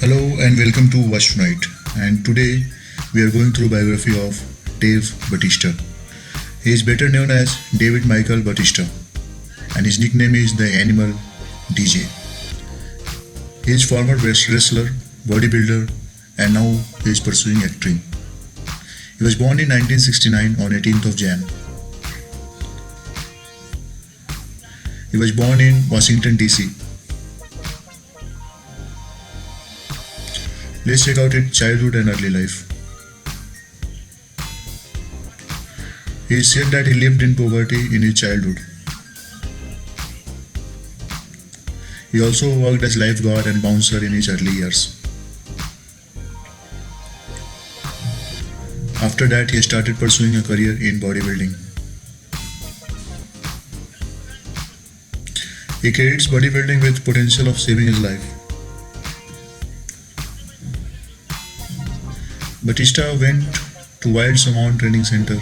Hello and welcome to Watch Tonight. And today we are going through biography of Dave Bautista. He is better known as David Michael Bautista, and his nickname is the Animal DJ. He is former wrestler, bodybuilder, and now he is pursuing acting. He was born in 1969 on 18th of Jan. He was born in Washington DC. Let's check out his childhood and early life. He said that he lived in poverty in his childhood. He also worked as lifeguard and bouncer in his early years. After that, he started pursuing a career in bodybuilding. He credits bodybuilding with potential of saving his life. Bautista went to Wild Salmon Training Center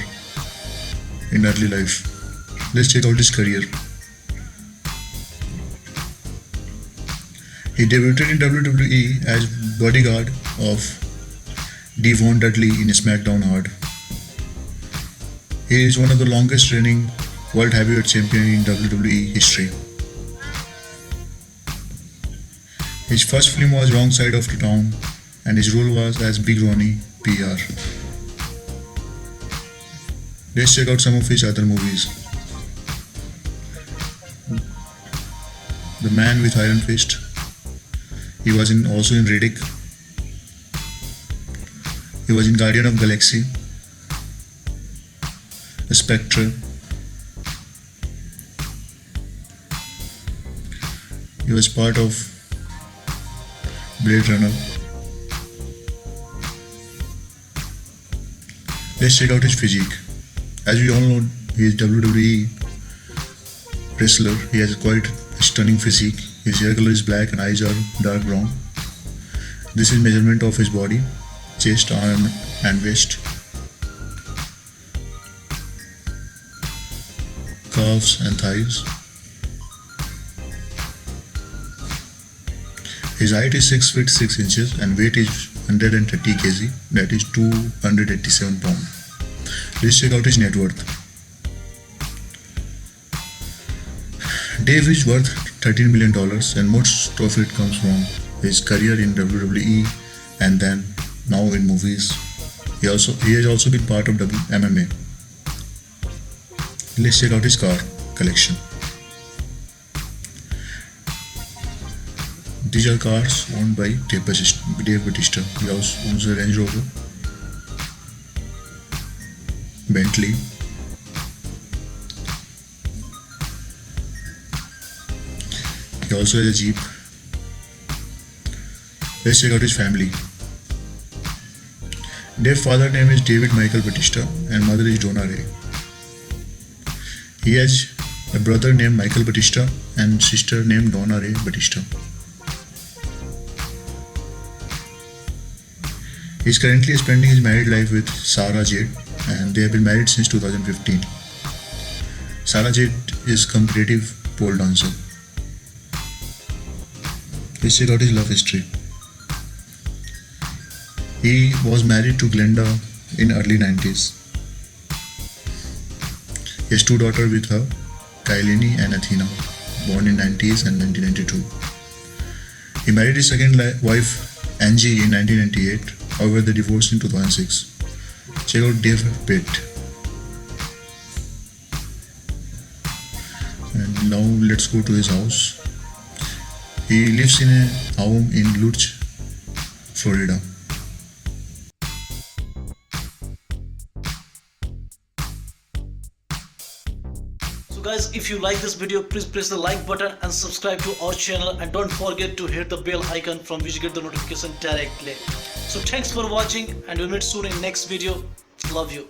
in early life. Let's check out his career. He debuted in WWE as bodyguard of Devon Dudley in SmackDown Hard. He is one of the longest reigning World Heavyweight Champion in WWE history. His first film was Wrong Side of the Town, and his role was as Big Ronnie PR. Let's check out some of his other movies. The Man with Iron Fist. He was also in Riddick. He was in Guardian of Galaxy, Spectre. He was part of Blade Runner. Let's check out his physique. As we all know, he is WWE wrestler. He has quite a stunning physique. His hair color is black and eyes are dark brown. This is measurement of his body, chest, arm and waist. Calves and thighs. His height is 6 feet 6 inches and weight is 130 kg, that is 287 pounds. Let's check out his net worth. Dave is worth $13 million and most of it comes from his career in WWE and then now in movies. He has also been part of MMA. Let's check out his car collection. These are cars owned by Dave Bautista. He also owns a Range Rover, Bentley, he also has a Jeep. Let's check out his family. Dave's father's name is David Michael Bautista and mother is Donna Ray. He has a brother named Michael Bautista and sister named Donna Ray Bautista. He is currently spending his married life with Sarah Jade and they have been married since 2015. Sarah Jade is a competitive pole dancer. Let's check out his love history. He was married to Glenda in early 90s. He has two daughters with her, Kailini and Athena, born in 90s and 1992. He married his second wife, Angie, in 1998. However, they divorced in 2006. Check out Dave Pitt. And now let's go to his house. He lives in a home in Lutz, Florida. So guys, if you like this video, please press the like button and subscribe to our channel, and don't forget to hit the bell icon from which you get the notification directly. So thanks for watching and we'll meet soon in next video. Love you.